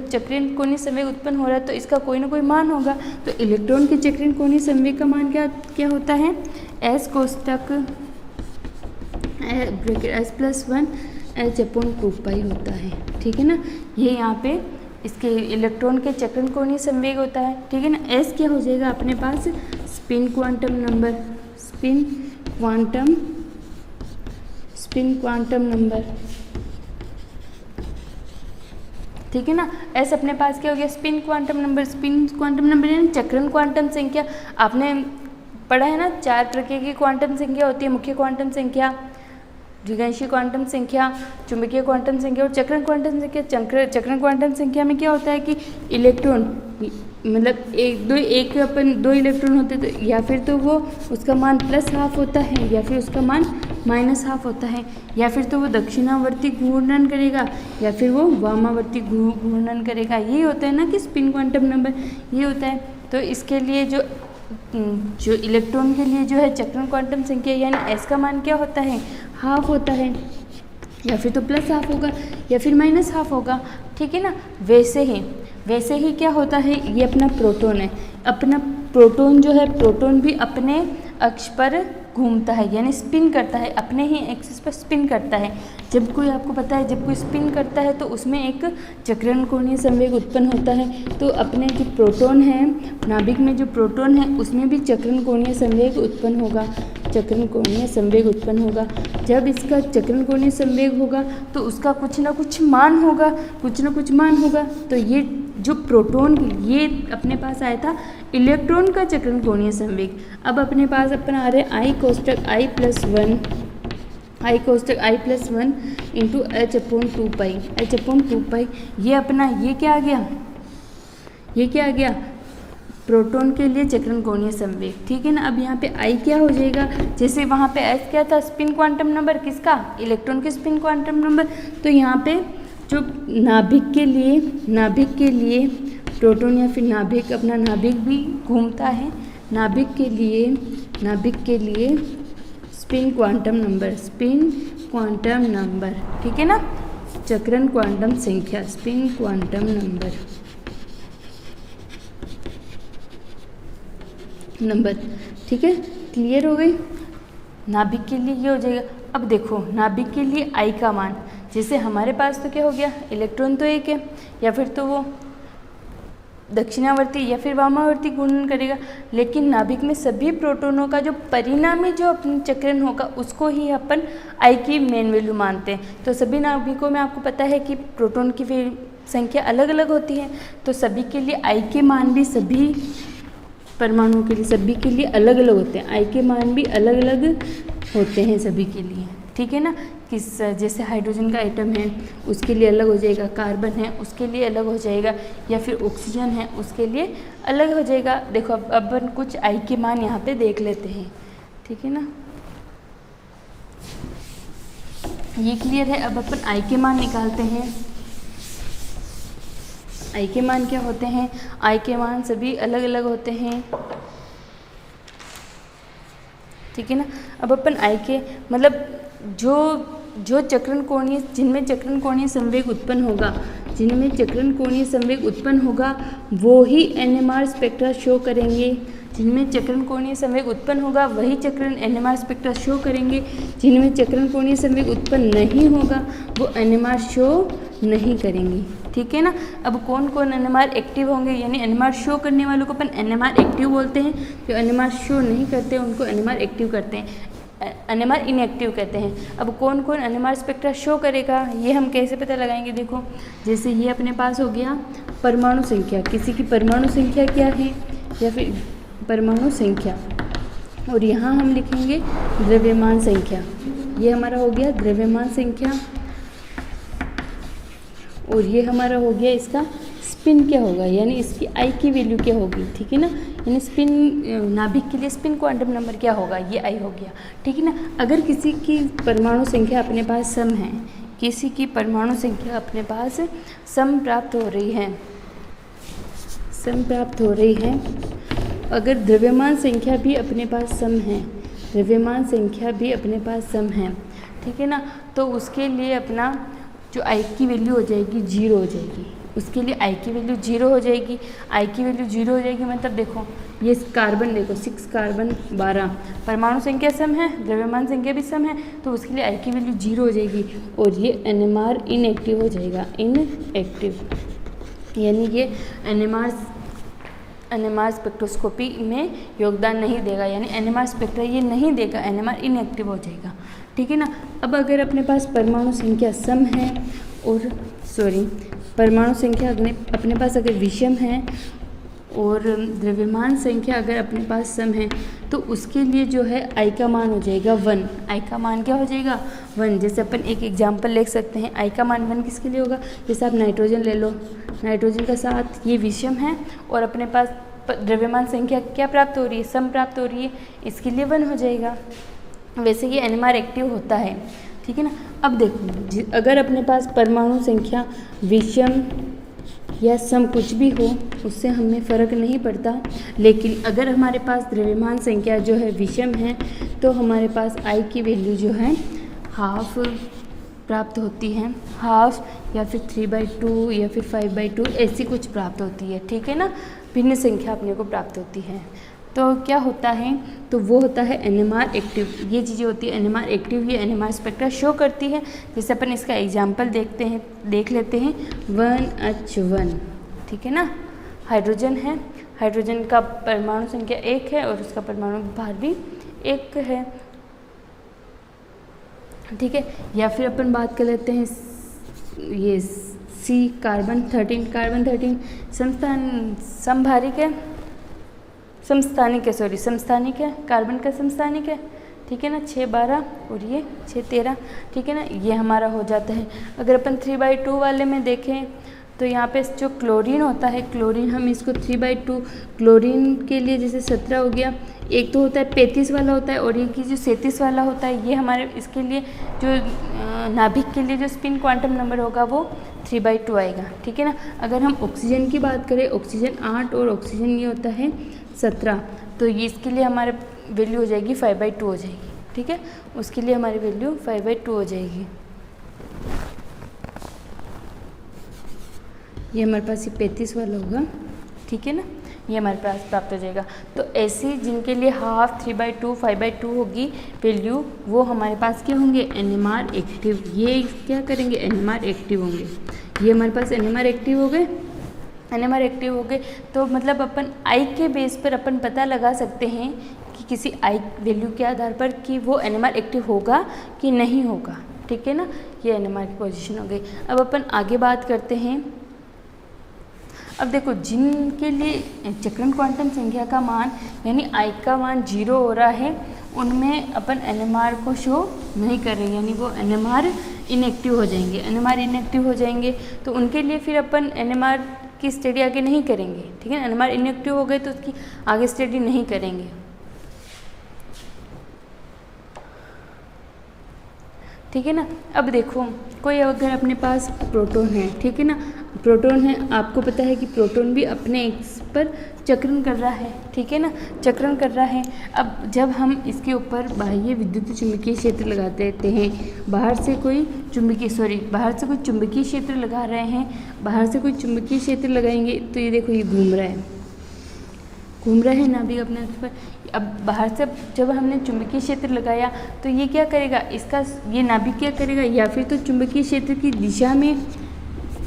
A: चक्रण कोणीय संवेग उत्पन्न हो रहा है तो इसका कोई ना कोई मान होगा। तो इलेक्ट्रॉन के चक्रण कोणीय संवेग का मान क्या होता है? S कोष्टक S+1 H/2π होता है, ठीक है ना। ये यहाँ पे इसके इलेक्ट्रॉन के चक्रण कोणीय संवेग होता है, ठीक है ना। S क्या हो जाएगा अपने पास? स्पिन क्वांटम नंबर, ठीक है ना। S अपने पास क्या हो गया? स्पिन क्वांटम नंबर यानी चक्रण क्वांटम संख्या। आपने पढ़ा है ना, 4 प्रकार की क्वांटम संख्या होती है। मुख्य क्वांटम संख्या, द्विगांशीय क्वांटम संख्या, चुंबकीय क्वांटम संख्या और चक्रण क्वांटम संख्या। चक्रण क्वांटम संख्या में क्या होता है कि इलेक्ट्रॉन, मतलब दो इलेक्ट्रॉन होते तो या फिर तो वो उसका मान +½ होता है या फिर उसका मान -½ होता है, या फिर तो वो दक्षिणावर्ती घूर्णन करेगा या फिर वो वामावर्ती घूर्णन करेगा। ये होता है ना कि स्पिन क्वांटम नंबर, ये होता है। तो इसके लिए जो इलेक्ट्रॉन के लिए जो है चक्रण क्वांटम संख्या यानी S का मान क्या होता है? ½ होता है, या फिर तो +½ होगा या फिर -½ होगा, ठीक है ना। वैसे ही क्या होता है? ये अपना प्रोटॉन है। अपना प्रोटॉन जो है, प्रोटॉन भी अपने अक्ष पर घूमता है, यानी स्पिन करता है, अपने ही एक्सिस पर स्पिन करता है। जब कोई, आपको पता है, जब कोई स्पिन करता है तो उसमें एक चक्रण कोणीय संवेग उत्पन्न होता है। तो अपने जो प्रोटॉन है, नाभिक में जो प्रोटॉन है उसमें भी चक्रण कोणीय संवेग उत्पन्न होगा, जब इसका चक्रण कोणीय संवेग होगा तो उसका कुछ ना कुछ मान होगा, तो ये जो प्रोटॉन, ये अपने पास आया था इलेक्ट्रॉन का चक्रण कोणीय संवेग। अब अपने पास अपना आ रहा है I कोष्टक I+1 इंटू H/2π। ये अपना ये क्या आ गया? प्रोटॉन के लिए चक्रण कोणीय संवेग, ठीक है ना। अब यहाँ पे I क्या हो जाएगा? जैसे वहाँ पे S क्या था? स्पिन क्वांटम नंबर, किसका? इलेक्ट्रॉन के स्पिन क्वांटम नंबर। तो यहाँ पे जो नाभिक के लिए प्रोटॉन या फिर नाभिक, अपना नाभिक भी घूमता है। नाभिक के लिए स्पिन क्वांटम नंबर, ठीक है ना। चक्रण क्वांटम संख्या, स्पिन क्वांटम नंबर, ठीक है। क्लियर हो गई? नाभिक के लिए ये हो जाएगा। अब देखो, नाभिक के लिए I का मान, जैसे हमारे पास तो क्या हो गया? इलेक्ट्रॉन तो एक है, या फिर तो वो दक्षिणावर्ती या फिर वामावर्ती घूर्णन करेगा, लेकिन नाभिक में सभी प्रोटॉनों का जो परिणामी जो अपनी चक्रण होगा उसको ही अपन आई की मेन वैल्यू मानते हैं। तो सभी नाभिकों में आपको पता है कि प्रोटॉन की संख्या अलग अलग होती है, तो सभी के लिए आई के मान भी सभी परमाणुओं के लिए सभी के लिए अलग अलग होते हैं। आई के मान भी अलग अलग होते हैं सभी के लिए, ठीक है ना। किस जैसे हाइड्रोजन का एटम है उसके लिए अलग हो जाएगा, कार्बन है उसके लिए अलग हो जाएगा, या फिर ऑक्सीजन है उसके लिए अलग हो जाएगा। देखो अब अपन कुछ आई के मान यहाँ पे देख लेते हैं, ठीक है ना। ये क्लियर है। अब अपन आई के मान निकालते हैं। आई के मान क्या होते हैं? आई के मान सभी अलग अलग होते हैं, ठीक है ना। अब अपन आई के मतलब जो चक्रण कोणीय जिनमें चक्रण कोणीय संवेग उत्पन्न होगा, जिनमें चक्रण कोणीय संवेग उत्पन्न होगा वो ही एनएमआर स्पेक्ट्रा शो करेंगे। जिनमें चक्रण कोणीय संवेग उत्पन्न होगा वही चक्रण एनएमआर स्पेक्ट्रा शो करेंगे। जिनमें चक्रण कोणीय संवेग उत्पन्न नहीं होगा वो एनएमआर शो नहीं करेंगे, ठीक है ना। अब कौन कौन एनएमआर एक्टिव होंगे, यानी एनएमआर शो करने वालों को अपन एनएमआर एक्टिव बोलते हैं, जो एनएमआर शो नहीं करते उनको एनएमआर एक्टिव करते हैं, एनएमआर इनएक्टिव कहते हैं। अब कौन कौन एनएमआर स्पेक्ट्रा शो करेगा ये हम कैसे पता लगाएंगे? देखो जैसे ये अपने पास हो गया परमाणु संख्या, किसी की परमाणु संख्या क्या है या फिर परमाणु संख्या, और यहाँ हम लिखेंगे द्रव्यमान संख्या। ये हमारा हो गया द्रव्यमान संख्या, और ये हमारा हो गया इसका स्पिन क्या होगा, यानी इसकी आई की वैल्यू क्या होगी, ठीक है ना। यानी स्पिन नाभिक के लिए स्पिन क्वांटम नंबर क्या होगा, ये आई हो गया, ठीक है ना। अगर किसी की परमाणु संख्या अपने पास सम है, किसी की परमाणु संख्या अपने पास सम प्राप्त हो रही है, सम प्राप्त हो रही है, अगर द्रव्यमान संख्या भी अपने पास सम है, द्रव्यमान संख्या भी अपने पास सम है, ठीक है ना, तो उसके लिए अपना जो आई की वैल्यू हो जाएगी 0 हो जाएगी। उसके लिए आई की वैल्यू 0 हो जाएगी। आई की वैल्यू 0 हो जाएगी मतलब देखो ये कार्बन, देखो 6 कार्बन 12, परमाणु संख्या सम है, द्रव्यमान संख्या भी सम है, तो उसके लिए आई की वैल्यू 0 हो जाएगी, और ये एनएमआर इनएक्टिव हो जाएगा, इनएक्टिव, यानी ये एनएमआर स्पेक्ट्रोस्कोपी में योगदान नहीं देगा, यानी एनएमआर स्पेक्ट्रा ये नहीं देगा, एनएमआर इनएक्टिव हो जाएगा, ठीक है ना। अब अगर अपने पास परमाणु संख्या सम है और परमाणु संख्या अपने पास अगर विषम है और द्रव्यमान संख्या अगर अपने पास सम है, तो उसके लिए जो है आई का मान हो जाएगा 1। आई का मान क्या हो जाएगा 1। जैसे अपन एक एग्जाम्पल लिख सकते हैं, आई का मान 1 किसके लिए होगा, जैसे आप नाइट्रोजन ले लो, नाइट्रोजन का साथ ये विषम है और अपने पास द्रव्यमान संख्या क्या प्राप्त हो रही है, सम प्राप्त हो रही है, इसके लिए 1 हो जाएगा। वैसे ये एनएमआर एक्टिव होता है, ठीक है ना। अब देखो अगर अपने पास परमाणु संख्या विषम या सम कुछ भी हो उससे हमें फ़र्क नहीं पड़ता, लेकिन अगर हमारे पास द्रव्यमान संख्या जो है विषम है तो हमारे पास आई की वैल्यू जो है हाफ प्राप्त होती है, हाफ या फिर 3/2 या फिर 5/2 ऐसी कुछ प्राप्त होती है, ठीक है ना। भिन्न संख्या अपने को प्राप्त होती है, तो क्या होता है, तो वो होता है एनएमआर एक्टिव। ये चीज़ें होती है एनएमआर एक्टिव, ये एनएमआर स्पेक्ट्रा शो करती है। जैसे अपन इसका एग्जांपल देख लेते हैं 1H1, ठीक है ना। हाइड्रोजन है, हाइड्रोजन का परमाणु संख्या 1 है और उसका परमाणु भार भी 1 है, ठीक है। या फिर अपन बात कर लेते हैं ये C कार्बन 13 समभारिक है, समस्थानिक है, कार्बन का समस्थानिक है, ठीक है ना, 6-12 और ये 6-13, ठीक है ना। ये हमारा हो जाता है। अगर अपन 3/2 वाले में देखें तो यहाँ पे जो क्लोरीन होता है, क्लोरीन हम इसको 3/2 क्लोरीन के लिए जैसे 17 हो गया, एक तो होता है 35 वाला होता है और एक ही जो 37 वाला होता है, ये हमारे इसके लिए जो नाभिक के लिए जो स्पिन क्वांटम नंबर होगा वो 3/2 आएगा, ठीक है ना। अगर हम ऑक्सीजन की बात करें, ऑक्सीजन 8 और ऑक्सीजन ये होता है 17, तो ये इसके लिए हमारे वैल्यू हो जाएगी 5/2 हो जाएगी, ठीक है। उसके लिए हमारी वैल्यू 5/2 हो जाएगी। ये हमारे पास ये 35 वाला होगा, ठीक है ना, ये हमारे पास प्राप्त हो जाएगा। तो ऐसी जिनके लिए हाफ 3/2 5/2 होगी वैल्यू, वो हमारे पास क्या होंगे, एनएमआर एक्टिव। ये क्या करेंगे, एनएमआर एक्टिव होंगे। ये हमारे पास एनएमआर एक्टिव हो गए, NMR एक्टिव हो गए तो मतलब अपन आई के बेस पर अपन पता लगा सकते हैं कि किसी आई वैल्यू के आधार पर कि वो NMR एक्टिव होगा कि नहीं होगा। ठीक है ना, ये NMR की पोजीशन हो गई। अब अपन आगे बात करते हैं। अब देखो जिनके लिए चक्रण क्वांटम संख्या का मान यानी आई का मान 0 हो रहा है उनमें अपन NMR को शो नहीं कर रहे, यानी वो NMR इनएक्टिव हो जाएंगे। NMR इनएक्टिव हो जाएंगे तो उनके लिए फिर अपन NMR की स्टडी आगे नहीं करेंगे। ठीक है, NMR इनएक्टिव हो गए तो उसकी आगे स्टडी नहीं करेंगे। ठीक है ना। अब देखो कोई अगर अपने पास प्रोटॉन है, ठीक है ना, प्रोटॉन है, आपको पता है कि प्रोटॉन भी अपने एक्स पर चक्रण कर रहा है। ठीक है ना, चक्रण कर रहा है। अब जब हम इसके ऊपर बाह्य विद्युत चुंबकीय क्षेत्र लगा देते हैं, बाहर से कोई चुंबकीय क्षेत्र लगा रहे हैं, बाहर से कोई चुंबकीय क्षेत्र लगाएंगे तो ये देखो ये घूम रहा है नाभिक अपने पर। अब बाहर से जब हमने चुंबकीय क्षेत्र लगाया तो ये क्या करेगा, इसका ये नाभिक क्या करेगा, या फिर तो चुंबकीय क्षेत्र की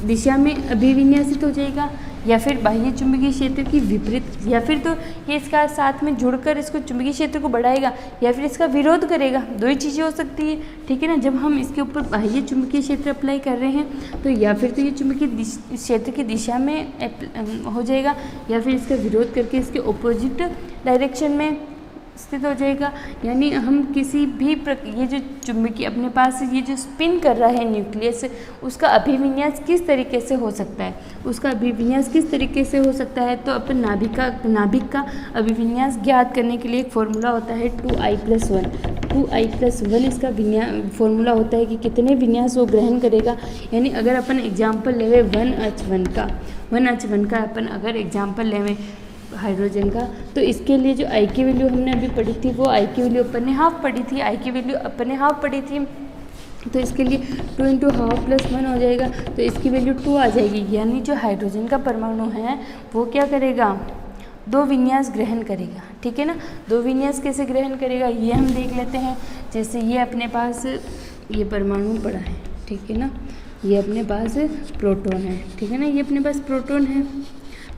A: दिशा में अभिविन्यासित हो जाएगा, या फिर बाह्य चुंबकीय क्षेत्र की विपरीत, या फिर तो ये इसका साथ में जुड़कर इसको चुंबकीय क्षेत्र को बढ़ाएगा, या फिर इसका विरोध करेगा। दो ही चीज़ें हो सकती है। ठीक है ना, जब हम इसके ऊपर बाह्य चुंबकीय क्षेत्र अप्लाई कर रहे हैं तो या फिर तो ये चुंबकीय क्षेत्र की दिशा में हो जाएगा, या फिर इसका विरोध करके इसके ऑपोजिट डायरेक्शन में स्थित हो जाएगा। यानी हम किसी भी ये जो चुंबकीय अपने पास ये जो स्पिन कर रहा है न्यूक्लियस, उसका अभिविन्यास किस तरीके से हो सकता है, तो अपन नाभिक का अभिविन्यास ज्ञात करने के लिए एक फॉर्मूला होता है 2i+1। 2i+1 इसका फॉर्मूला होता है कि कितने विन्यास वो ग्रहण करेगा। यानी अगर अपन एग्जाम्पल लेवे 1H1 का अपन अगर एग्जाम्पल लेवे हाइड्रोजन का, तो इसके लिए जो आई की वैल्यू हमने अभी पढ़ी थी वो आई की वैल्यू अपन ने हाफ पढ़ी थी, तो इसके लिए 2 × हाफ + 1 हो जाएगा, तो इसकी वैल्यू 2 आ जाएगी। यानी जो हाइड्रोजन का परमाणु है वो क्या करेगा, 2 विन्यास ग्रहण करेगा। ठीक है ना, 2 विन्यास कैसे ग्रहण करेगा ये हम देख लेते हैं। जैसे ये अपने पास ये परमाणु पड़ा है, ठीक है ना, ये अपने पास प्रोटॉन है। ठीक है ना, ये अपने पास प्रोटॉन है।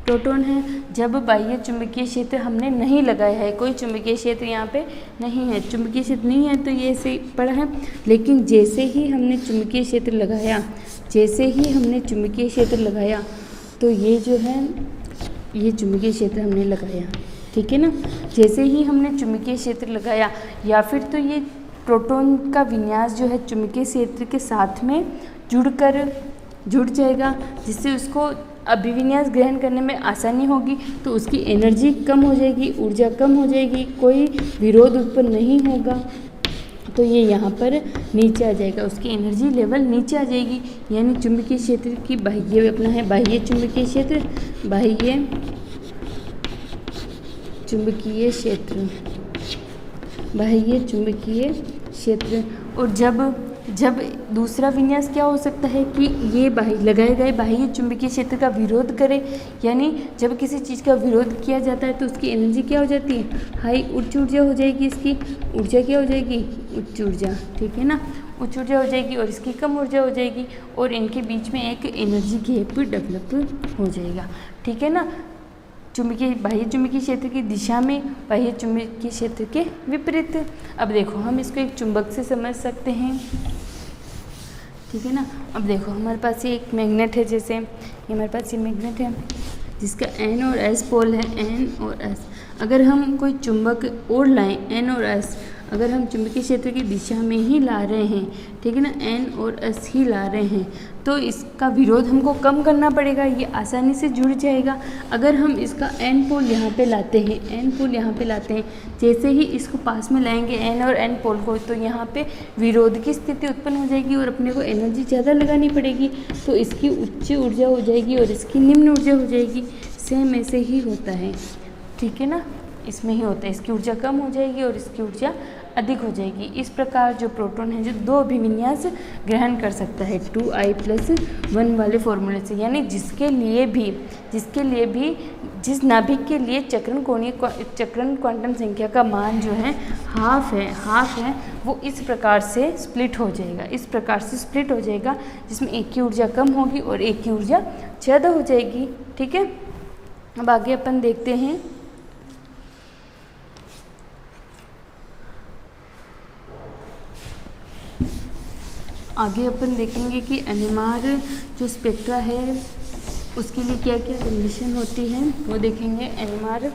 A: जब बाह्य चुंबकीय क्षेत्र हमने नहीं लगाया है, कोई चुंबकीय क्षेत्र यहाँ पे नहीं है, चुंबकीय क्षेत्र नहीं है तो ये ऐसे ही पड़ा है। लेकिन जैसे ही हमने चुंबकीय क्षेत्र लगाया तो ये जो है ये चुंबकीय क्षेत्र हमने लगाया। ठीक है ना, जैसे ही हमने चुंबकीय क्षेत्र लगाया या फिर तो ये प्रोटॉन का विन्यास जो है चुंबकीय क्षेत्र के साथ में जुड़ जाएगा, जिससे उसको अभिविन्यास ग्रहण करने में आसानी होगी, तो उसकी एनर्जी कम हो जाएगी, ऊर्जा कम हो जाएगी, कोई विरोध उत्पन्न नहीं होगा, तो ये यहाँ पर नीचे आ जाएगा, उसकी एनर्जी लेवल नीचे आ जाएगी। यानी चुंबकीय क्षेत्र की बाह्य चुंबकीय क्षेत्र। और जब दूसरा विन्यास क्या हो सकता है कि ये लगाए गए बाह्य चुंबकीय क्षेत्र का विरोध करे, यानी जब किसी चीज़ का विरोध किया जाता है तो उसकी एनर्जी क्या हो जाती है, हाई उच्च ऊर्जा हो जाएगी, इसकी ऊर्जा क्या हो जाएगी, उच्च ऊर्जा। ठीक है ना, उच्च ऊर्जा हो जाएगी और इसकी कम ऊर्जा हो जाएगी, और इनके बीच में एक एनर्जी गैप डेवलप हो जाएगा। ठीक है ना, बाह्य चुंबकीय क्षेत्र की दिशा में बाह्य चुंबकीय क्षेत्र के विपरीत। अब देखो हम इसको एक चुंबक से समझ सकते हैं। ठीक है ना, अब देखो हमारे पास ये एक मैग्नेट है, जैसे ये हमारे पास ये मैग्नेट है जिसका N और S पोल है, N और S। अगर हम कोई चुंबक और लाएं N और S, अगर हम चुंबकीय क्षेत्र की दिशा में ही ला रहे हैं, ठीक है ना, N और S ही ला रहे हैं, तो इसका विरोध हमको कम करना पड़ेगा, ये आसानी से जुड़ जाएगा। अगर हम इसका N पोल यहाँ पे लाते हैं, जैसे ही इसको पास में लाएंगे N और N पोल को, तो यहाँ पे विरोध की स्थिति उत्पन्न हो जाएगी और अपने को एनर्जी ज़्यादा लगानी पड़ेगी, तो इसकी उच्च ऊर्जा हो जाएगी और इसकी निम्न ऊर्जा हो जाएगी। सेम ऐसे ही होता है, ठीक है ना, इसमें ही होता है, इसकी ऊर्जा कम हो जाएगी और इसकी ऊर्जा अधिक हो जाएगी। इस प्रकार जो प्रोटॉन है जो 2 अभिविन्यास ग्रहण कर सकता है 2i+1 वाले फॉर्मूले से। यानी जिसके लिए भी जिस नाभिक के लिए चक्रण क्वांटम संख्या का मान जो है हाफ है, वो इस प्रकार से स्प्लिट हो जाएगा, इस प्रकार से स्प्लिट हो जाएगा, जिसमें एक की ऊर्जा कम होगी और एक की ऊर्जा ज़्यादा हो जाएगी। ठीक है, अब आगे अपन देखते हैं। आगे अपन देखेंगे कि NMR जो स्पेक्ट्रा है उसके लिए क्या क्या कंडीशन होती है, वो देखेंगे। NMR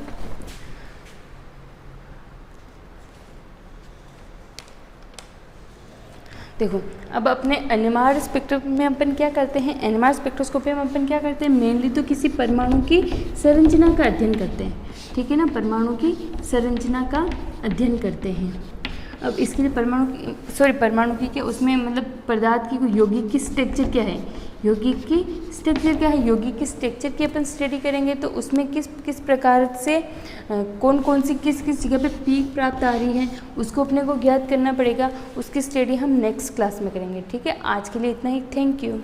A: देखो, अब अपने NMR स्पेक्ट्रम में अपन क्या करते हैं, NMR स्पेक्ट्रोस्कोपी में अपन क्या करते हैं, मेनली तो किसी परमाणु की संरचना का अध्ययन करते हैं। ठीक है ना, परमाणु की संरचना का अध्ययन करते हैं। अब इसके लिए परमाणु की क्या, उसमें मतलब पदार्थ की यौगिक की स्ट्रक्चर क्या है, यौगिक की स्ट्रक्चर क्या है, यौगिक की स्ट्रक्चर की अपन स्टडी करेंगे तो उसमें किस प्रकार से कौन कौन सी किस जगह पे पीक प्राप्त आ रही है उसको अपने को ज्ञात करना पड़ेगा। उसकी स्टडी हम नेक्स्ट क्लास में करेंगे। ठीक है, आज के लिए इतना ही। Thank you.